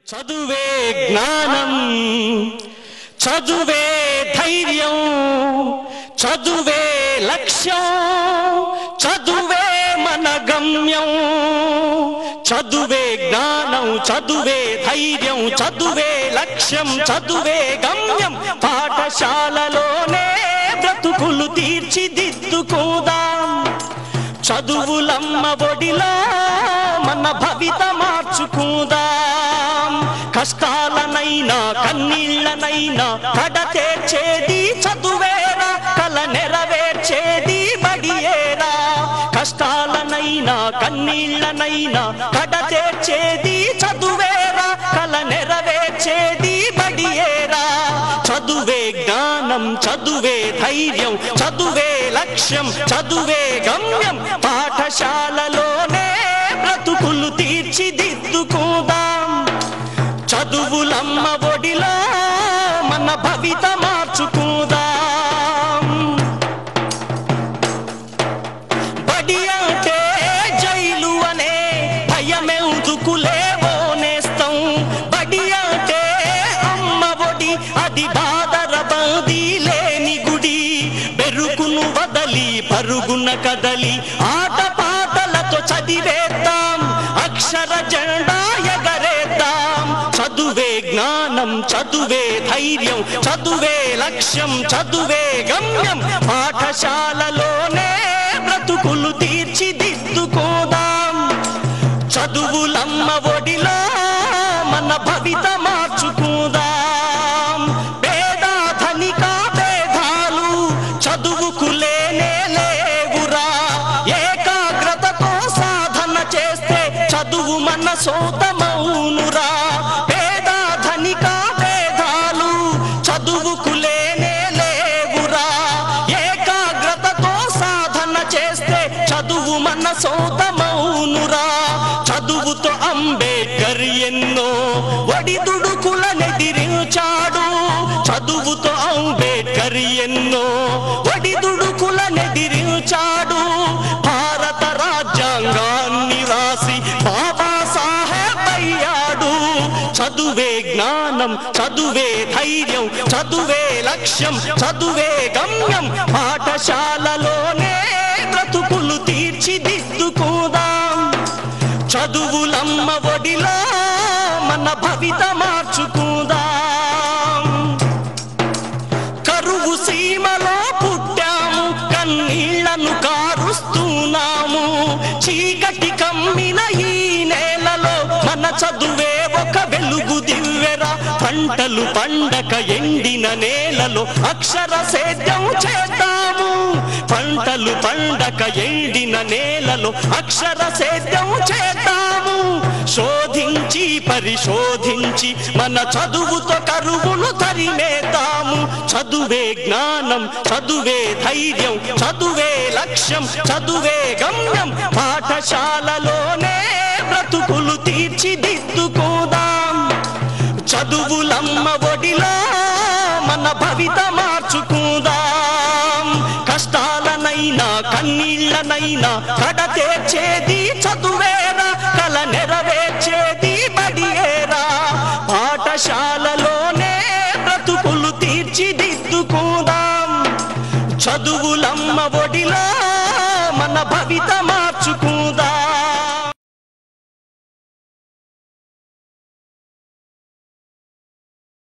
చదువే జ్ఞానం, చదువే ధైర్యం, చదువే లక్ష్యం, చదువే మన గమ్యం. చదువే జ్ఞానం, చదువే ధైర్యం, చదువే లక్ష్యం, చదువే గమ్యం. పాఠశాలలోనే బ్రతుకులు తీర్చిదిద్దుకుందాం. చదువులమ్మ ఒడిలో మన భవిత మార్చుకుందాం. కష్టాలనైనా కన్నీళ్లనైనా కడతేర్చేది చదువేరా, కల నెరవేర్చేది బడియేరా. కష్టాలనైనా కన్నీళ్లనైనా కడతేర్చేది చదువేరా, కల నెరవేర్చేది బడియేరా. చదువే జ్ఞానం, చదువే ధైర్యం, చదువే లక్ష్యం, చదువే గమ్యం. పాఠశాలలోనే బ్రతుకులు తీర్చిదిద్దుకుందాం. చదువులమ్మ ఒడిలో మన భవిత మార్చుకుందాం. బడి అంటే జైలు అనే భయమెందుకులేవో నేస్తం. బడి అంటే అమ్మ ఒడి, అది బాదరబందీ లేని గుడి. బెరుకును వదలి పరుగున కదలి ఆట పాటలతో చదివేద్దాం. అక్షర జెండా ఎగరేద్దాం. చదువే జ్ఞానం, చదువే ధైర్యం, చదువే లక్ష్యం, చదువే గమ్యం. పాఠశాలలోనే బ్రతుకులు తీర్చిదిద్దుకోదాం. చదువులమ్మ ఒడిలో మన భవిత మార్చుకుందాం. పేద ధనిక భేదాలు చదువుకు లేనే లేవురా. ఏకాగ్రతతో సాధన చేస్తే చదువు మన సొంతమౌనురా. పేద ధనిక భేదాలు చదువుకు లేనే లేవురా. ఏకాగ్రతతో సాధన చేస్తే చదువు మన సొంతమౌనురా. చదువుతో అంబేద్కర్ ఎన్నో ఒడిదుడుకులనెదిరించాడు. చదువుతో అంబేద్కర్ ఎన్నో ఒడిదుడుకులనెదిరించాడు. భారత రాజ్యాంగాన్ని రాసి బాబాసాహెబ్ అయ్యాడు. చదువే జ్ఞానం, చదువే ధైర్యం, చదువే లక్ష్యం, చదువే గమ్యం. పాఠశాలలోనే బ్రతుకులు తీర్చిదిద్దుకుందాం. చదువులమ్మ ఒడిలో మన భవిత మార్చుకుందాం. కరువు సీమలో పుట్టాము, కన్నీళ్లను కారుస్తున్నాము. చీకటి కమ్మిన ఈ నేలలో మన చదువే ఒక వెలుగు దివ్వెరా. పంటలు పండక ఎండిన నేలలో అక్షర సేద్యం చేద్దాము. పంటలు పండక ఎండిన నేలలో అక్షర సేద్యం చేద్దాము. శోధించి పరిశోధించి మన చదువుతో కరువును తరిమేద్దాము. చదువే జ్ఞానం, చదువే ధైర్యం, చదువే లక్ష్యం, చదువే గమ్యం. పాఠశాలలోనే బ్రతుకులు తీర్చిదిద్దుకోదాం. చదువులమ్మ ఒడిలో మన భవిత మార్చుకుందాం. కష్టాలనైనా కన్నీళ్లనైనా కడతేర్చేది చదువేరా, కల నెరవేర్చేది బడియేరా. పాఠశాలలోనే బ్రతుకులు తీర్చిదిద్దుకుందాం. చదువులమ్మ ఒడిలో మన భవిత